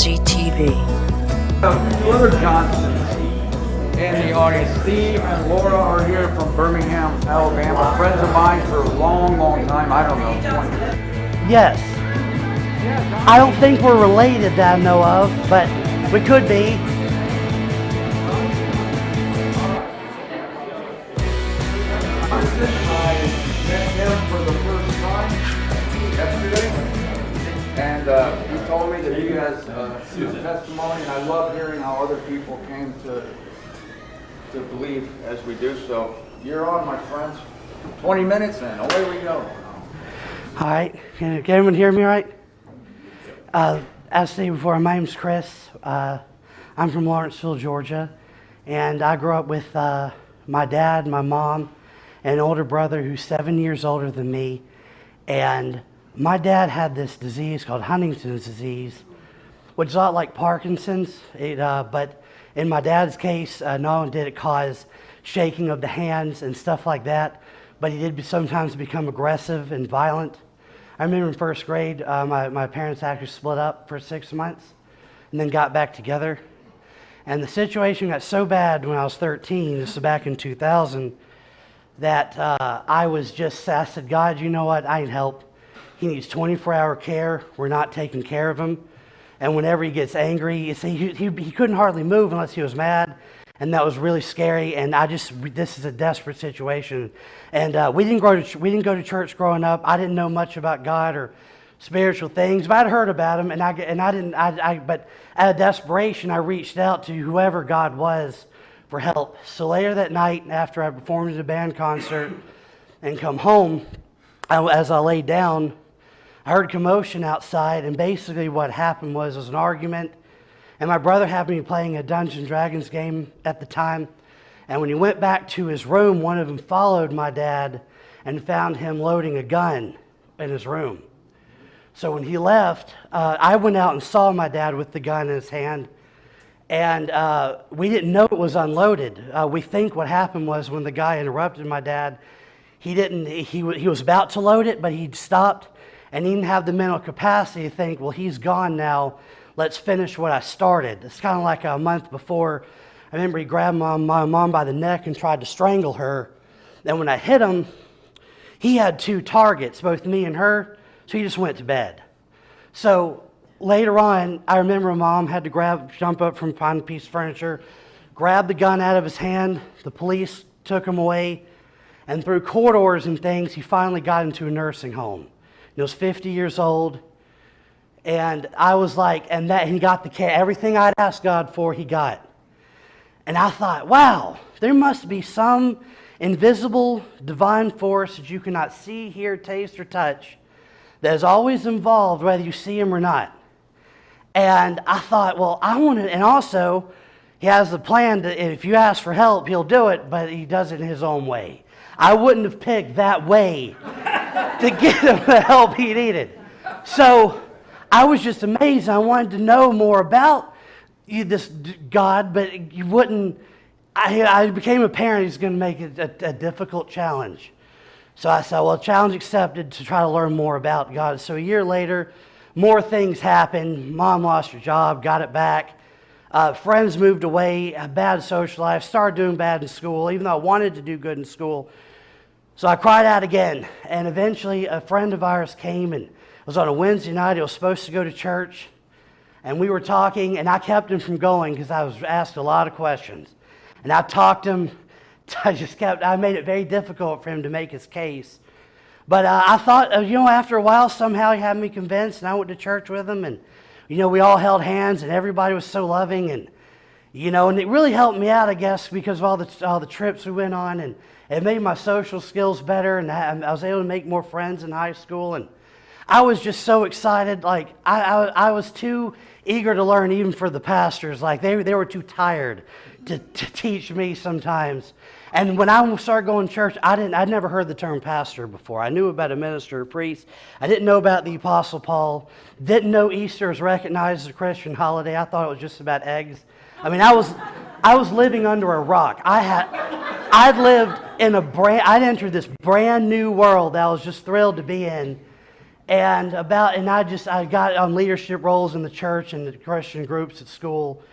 MZTV. Brother Johnston in the audience. Steve and Laura are here from Birmingham, Alabama. Friends of mine for a long, long time. I don't know, 20 years. Yes. I don't think we're related that I know of, but we could be. I met him for the first time yesterday, and he told me that he has some testimony, and I love hearing how other people came to believe as we do. So you're on, my friends. 20 minutes and away we go. All right. Can everyone hear me all right? As I stated before, my name's Chris. I'm from Lawrenceville, Georgia, and I grew up with my dad, my mom, and an older brother who's 7 years older than me. And my dad had this disease called Huntington's disease, which is a lot like Parkinson's, but in my dad's case, not only did it cause shaking of the hands and stuff like that, but he did sometimes become aggressive and violent. I remember in first grade, my parents actually split up for 6 months and then got back together. And the situation got so bad when I was 13, this is back in 2000, that I said, God, you know what, I need help. He needs 24-hour care. We're not taking care of him. And whenever he gets angry, he couldn't hardly move unless he was mad. And that was really scary. And this is a desperate situation. And we didn't go to church growing up. I didn't know much about God or spiritual things, but I'd heard about him. But out of desperation, I reached out to whoever God was for help. So later that night, after I performed at a band concert and come home, as I laid down, I heard commotion outside, and basically what happened was an argument, and my brother happened to be playing a Dungeons & Dragons game at the time, and when he went back to his room, one of them followed my dad and found him loading a gun in his room. So when he left, I went out and saw my dad with the gun in his hand, and we didn't know it was unloaded. We think what happened was when the guy interrupted my dad, he was about to load it, but he stopped and he didn't have the mental capacity to think, well, he's gone now, let's finish what I started. It's kind of like a month before, I remember he grabbed my mom by the neck and tried to strangle her. And when I hit him, he had 2 targets, both me and her, so he just went to bed. So later on, I remember Mom had to jump up from behind a piece of furniture, grab the gun out of his hand. The police took him away, and through corridors and things, he finally got into a nursing home. He was 50 years old, and I was like, he got the care. Everything I'd asked God for, he got. And I thought, wow, there must be some invisible divine force that you cannot see, hear, taste, or touch that is always involved, whether you see him or not. And I thought, well, I want to, and also, he has the plan that if you ask for help, he'll do it, but he does it in his own way. I wouldn't have picked that way to get him the help he needed. So I was just amazed. I wanted to know more about this God, but you wouldn't. I became a parent. He's going to make it a difficult challenge. So I said, well, challenge accepted to try to learn more about God. So a year later, more things happened. Mom lost her job, got it back. Friends moved away, a bad social life, started doing bad in school, even though I wanted to do good in school. So I cried out again, and eventually a friend of ours came, and it was on a Wednesday night. He was supposed to go to church, and we were talking, and I kept him from going because I was asked a lot of questions. And I talked him. I made it very difficult for him to make his case. But I thought, after a while, somehow he had me convinced, and I went to church with him, and, we all held hands, and everybody was so loving, and it really helped me out, I guess, because of all the trips we went on, and it made my social skills better, and I was able to make more friends in high school, and I was just so excited. Like, I was too eager to learn, even for the pastors. Like, they were too tired to teach me sometimes. And when I started going to church, I'd never heard the term pastor before. I knew about a minister or priest. I didn't know about the Apostle Paul. Didn't know Easter was recognized as a Christian holiday. I thought it was just about eggs. I mean, I was living under a rock. I'd entered this brand new world that I was just thrilled to be in. And I got on leadership roles in the church and the Christian groups at school.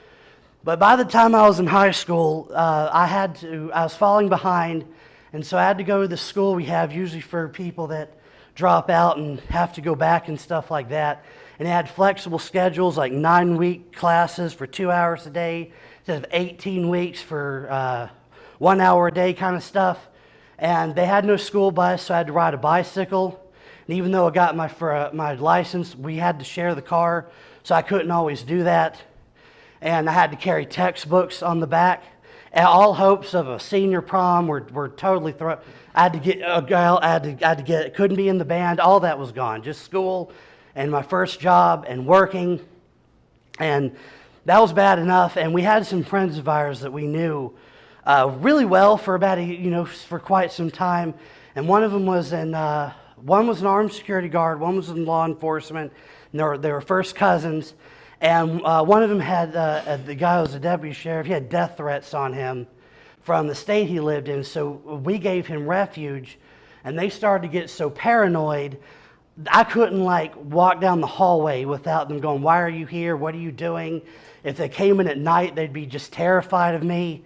But by the time I was in high school, I was falling behind, and so I had to go to the school we have usually for people that drop out and have to go back and stuff like that. And it had flexible schedules, like 9-week classes for 2 hours a day, instead of 18 weeks for 1 hour a day kind of stuff. And they had no school bus, so I had to ride a bicycle. And even though I got my license, we had to share the car, so I couldn't always do that. And I had to carry textbooks on the back. And all hopes of a senior prom were totally thrown. I had to get a girl. I had to get. Couldn't be in the band. All that was gone. Just school and my first job and working, and that was bad enough. And we had some friends of ours that we knew really well for for quite some time. And one of them was one was an armed security guard. One was in law enforcement. And they were first cousins. And one of them had, the guy who was a deputy sheriff, he had death threats on him from the state he lived in. So we gave him refuge, and they started to get so paranoid, I couldn't walk down the hallway without them going, "Why are you here? What are you doing?" If they came in at night, they'd be just terrified of me.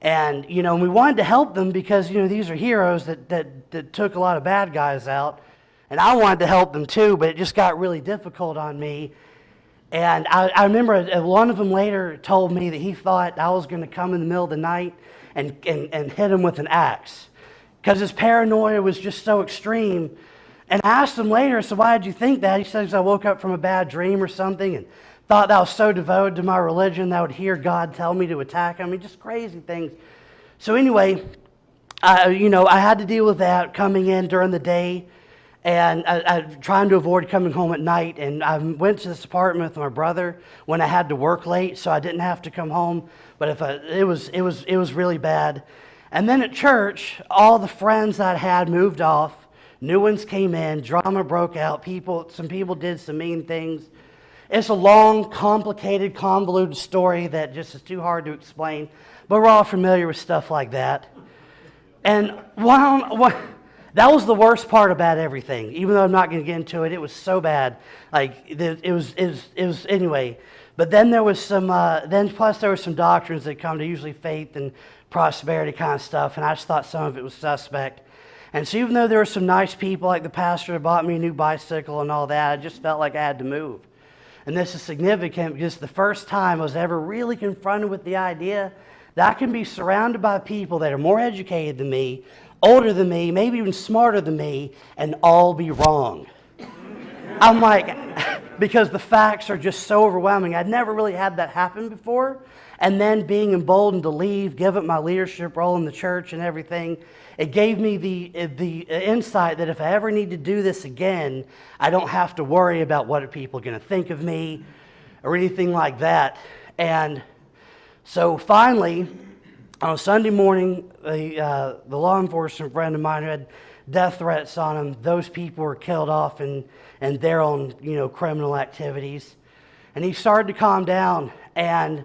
And, we wanted to help them because, these are heroes that took a lot of bad guys out. And I wanted to help them too, but it just got really difficult on me. And I remember one of them later told me that he thought I was going to come in the middle of the night and hit him with an axe because his paranoia was just so extreme. And I asked him later, so why did you think that? He says, I woke up from a bad dream or something and thought that I was so devoted to my religion that I would hear God tell me to attack him. I mean, just crazy things. So anyway, I had to deal with that coming in during the day. And I trying to avoid coming home at night. And I went to this apartment with my brother when I had to work late, so I didn't have to come home. But it was really bad. And then at church, all the friends I had moved off. New ones came in. Drama broke out. Some people did some mean things. It's a long, complicated, convoluted story that just is too hard to explain. But we're all familiar with stuff like that. And that was the worst part about everything. Even though I'm not going to get into it, it was so bad. It was anyway. But then there was plus there were some doctrines that come to usually faith and prosperity kind of stuff, and I just thought some of it was suspect. And so even though there were some nice people, like the pastor that bought me a new bicycle and all that, I just felt like I had to move. And this is significant because the first time I was ever really confronted with the idea that I can be surrounded by people that are more educated than me, older than me, maybe even smarter than me, and all be wrong. I'm because the facts are just so overwhelming. I'd never really had that happen before. And then being emboldened to leave, give up my leadership role in the church and everything, it gave me the insight that if I ever need to do this again, I don't have to worry about what are people going to think of me or anything like that. And so finally, on a Sunday morning, the law enforcement friend of mine who had death threats on him, those people were killed off and their own, criminal activities. And he started to calm down. And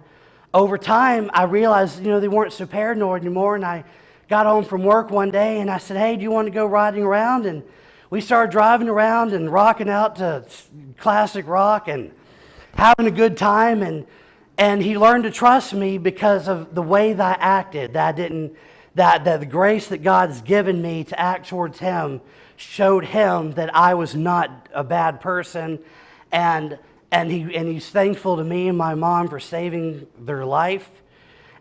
over time, I realized, they weren't so paranoid anymore. And I got home from work one day and I said, "Hey, do you want to go riding around?" And we started driving around and rocking out to classic rock and having a good time. And he learned to trust me because of the way that I acted, that the grace that God's given me to act towards him showed him that I was not a bad person, and he's thankful to me and my mom for saving their life,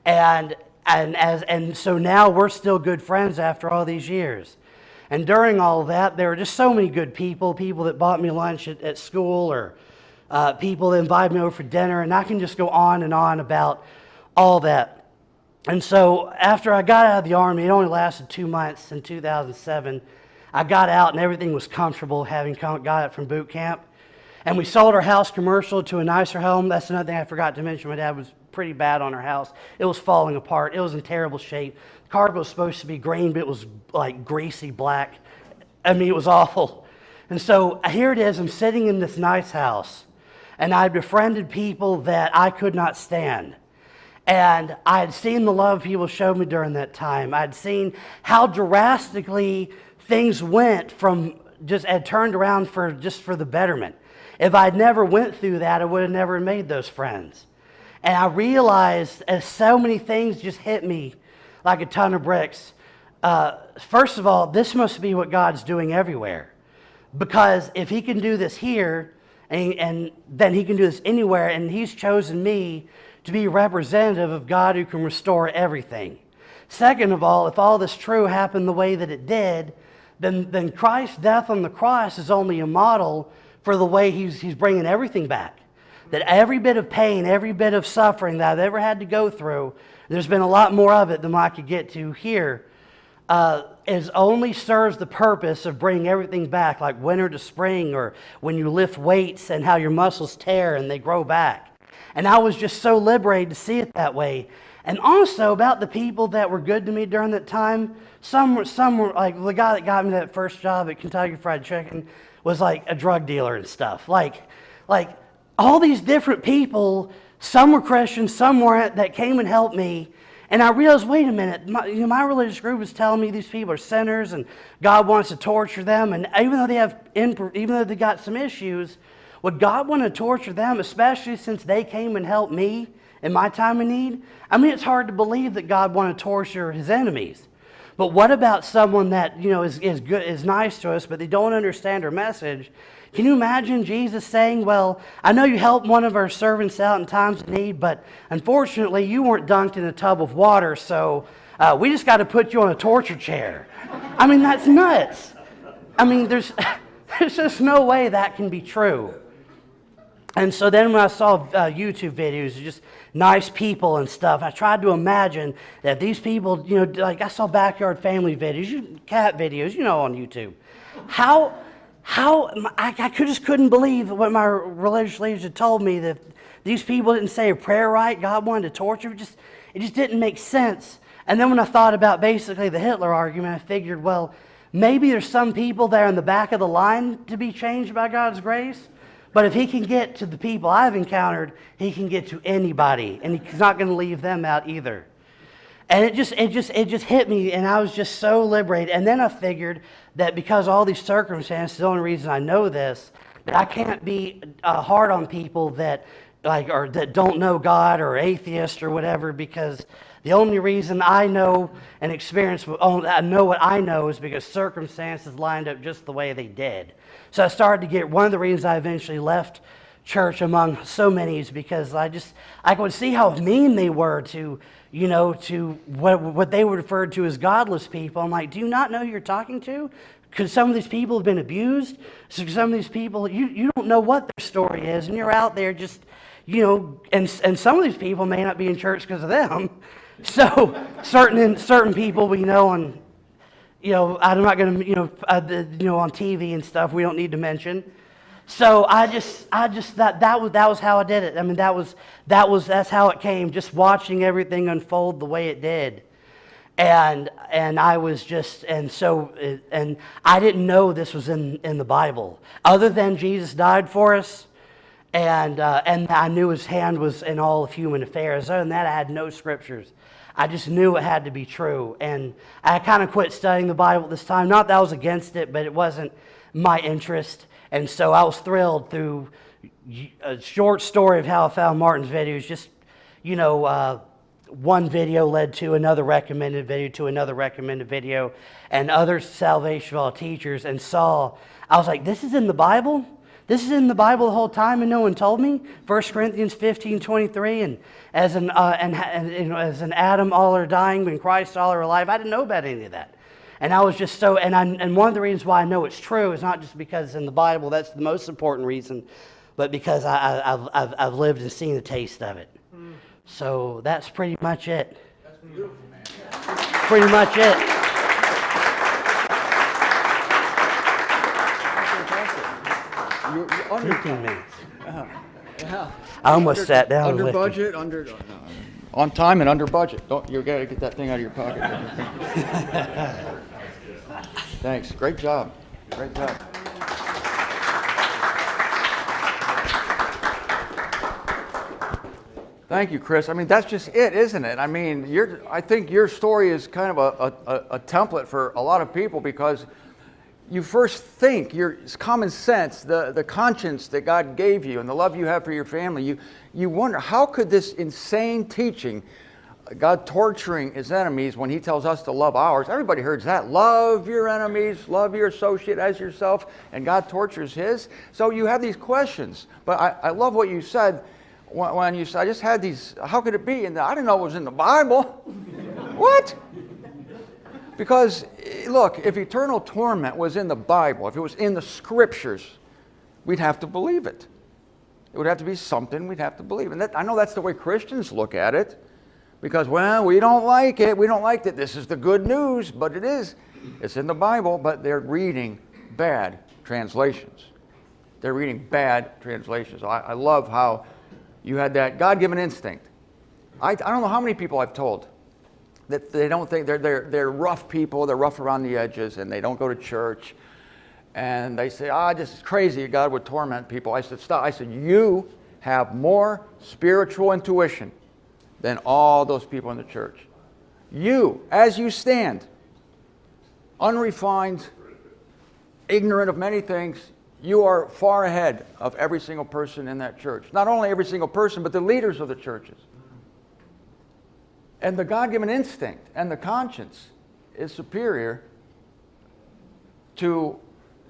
and so now we're still good friends after all these years. And during all of that, there were just so many good people that bought me lunch at school, or people that invited me over for dinner, and I can just go on and on about all that. And so after I got out of the Army, it only lasted 2 months in 2007, I got out and everything was comfortable having got out from boot camp. And we sold our house commercial to a nicer home. That's another thing I forgot to mention. My dad was pretty bad on our house. It was falling apart. It was in terrible shape. The carpet was supposed to be green, but it was like greasy black. I mean, it was awful. And so here it is. I'm sitting in this nice house, and I befriended people that I could not stand. And I had seen the love people showed me during that time. I'd seen how drastically things went from just had turned around for the betterment. If I'd never went through that, I would have never made those friends. And I realized as so many things just hit me like a ton of bricks. First of all, this must be what God's doing everywhere. Because if he can do this here, and then he can do this anywhere, and he's chosen me to be representative of God who can restore everything. Second of all, if all this true happened the way that it did, then Christ's death on the cross is only a model for the way he's bringing everything back. That every bit of pain, every bit of suffering that I've ever had to go through, there's been a lot more of it than I could get to here, is only serves the purpose of bringing everything back, like winter to spring, or when you lift weights and how your muscles tear and they grow back. And I was just so liberated to see it that way. And also about the people that were good to me during that time, some were like the guy that got me that first job at Kentucky Fried Chicken was like a drug dealer and stuff. Like all these different people, some were Christians, some weren't, that came and helped me. And I realized, wait a minute, my religious group is telling me these people are sinners and God wants to torture them. And even though they got some issues, would God want to torture them, especially since they came and helped me in my time of need? I mean, it's hard to believe that God wanted to torture his enemies. But what about someone that, is good, is nice to us, but they don't understand our message? Can you imagine Jesus saying, well, I know you helped one of our servants out in times of need, but unfortunately you weren't dunked in a tub of water, so we just got to put you on a torture chair. I mean, that's nuts. I mean, there's just no way that can be true. And so then when I saw YouTube videos of just nice people and stuff, I tried to imagine that these people, like I saw backyard family videos, cat videos, on YouTube. I just couldn't believe what my religious leaders had told me, that these people didn't say a prayer right, God wanted to torture. It just didn't make sense. And then when I thought about basically the Hitler argument, I figured, well, maybe there's some people there in the back of the line to be changed by God's grace. But if he can get to the people I've encountered, he can get to anybody, and he's not going to leave them out either. And it just hit me, and I was just so liberated. And then I figured that because of all these circumstances, the only reason I know this, that I can't be hard on people that that don't know God or atheists or whatever, because the only reason I know and experience, I know what I know, is because circumstances lined up just the way they did. So I started to get, one of the reasons I eventually left church among so many is because I could see how mean they were to what they would refer to as godless people. I'm like, do you not know who you're talking to? Because some of these people have been abused. So some of these people, you don't know what their story is, and you're out there just, and some of these people may not be in church because of them. So certain people we know on, I'm not going to, on TV and stuff, we don't need to mention. So I just that was how I did it. I mean, that's how it came, just watching everything unfold the way it did. And I was just, and I didn't know this was in the Bible, other than Jesus died for us, and I knew his hand was in all of human affairs. Other than that, I had no scriptures. I just knew it had to be true. And I kind of quit studying the Bible at this time. Not that I was against it, but it wasn't my interest. And so I was thrilled through a short story of how I found Martin's videos. Just, one video led to another recommended video and other Salvation of All teachers, and I was like, this is in the Bible? This is in the Bible the whole time and no one told me? 1 Corinthians 15:23, and as an Adam all are dying, but in Christ all are alive. I didn't know about any of that. And I was just so, and one of the reasons why I know it's true is not just because it's in the Bible, that's the most important reason, but because I've lived and seen the taste of it. So that's pretty much it. That's beautiful, man. That's pretty much it. You're under 15 minutes. Yeah. I almost sat down. Under and budget, on time and under budget. You got to get that thing out of your pocket. Thanks. Great job. Great job. Thank you, Chris. I mean, that's just it, isn't it? I mean, I think your story is kind of a template for a lot of people, because you first think, your common sense, the conscience that God gave you and the love you have for your family, you wonder, how could this insane teaching, God torturing his enemies when he tells us to love ours, everybody heard that, love your enemies, love your associate as yourself, and God tortures his. So you have these questions, but I love what you said when you said, I just had these, how could it be? And I didn't know it was in the Bible. What? Because, look, if eternal torment was in the Bible, if it was in the scriptures, we'd have to believe it. It would have to be something we'd have to believe. And I know that's the way Christians look at it. Because, well, we don't like it. We don't like that. This is the good news, but it is. It's in the Bible, but they're reading bad translations. They're reading bad translations. I love how you had that God-given instinct. I don't know how many people I've told that they don't think they're rough people, they're rough around the edges, and they don't go to church. And they say, this is crazy, God would torment people. I said, stop. I said, you have more spiritual intuition than all those people in the church. You, as you stand, unrefined, ignorant of many things, you are far ahead of every single person in that church. Not only every single person, but the leaders of the churches. And the God-given instinct and the conscience is superior to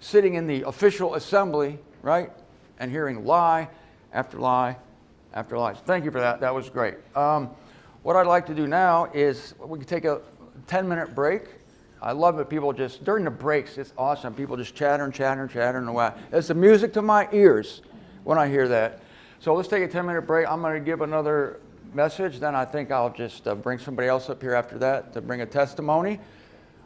sitting in the official assembly, right, and hearing lie after lie after lie. So thank you for that. That was great. What I'd like to do now is we can take a 10-minute break. I love it. People just, during the breaks, it's awesome. People just chattering away. It's the music to my ears when I hear that. So let's take a 10-minute break. I'm going to give another message. Then I think I'll just bring somebody else up here after that to bring a testimony,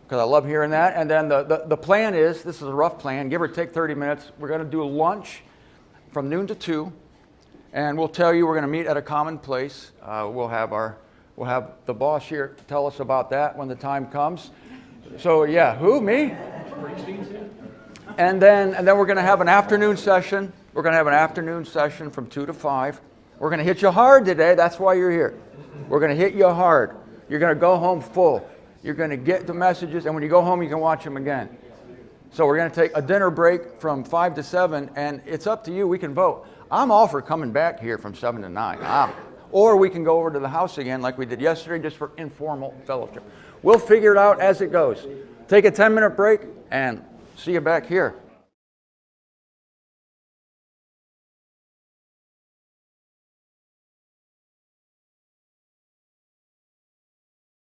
because I love hearing that. And then the plan is, this is a rough plan, give or take 30 minutes. We're going to do a lunch from noon to 2. And we'll tell you we're going to meet at a common place. We'll have the boss here tell us about that when the time comes. So yeah, who? Me? And then we're going to have an afternoon session. We're going to have an afternoon session from 2 to 5. We're going to hit you hard today. That's why you're here. We're going to hit you hard. You're going to go home full. You're going to get the messages, and when you go home, you can watch them again. So we're going to take a dinner break from 5 to 7, and it's up to you. We can vote. I'm all for coming back here from 7 to 9. Or we can go over to the house again like we did yesterday, just for informal fellowship. We'll figure it out as it goes. Take a 10-minute break and see you back here.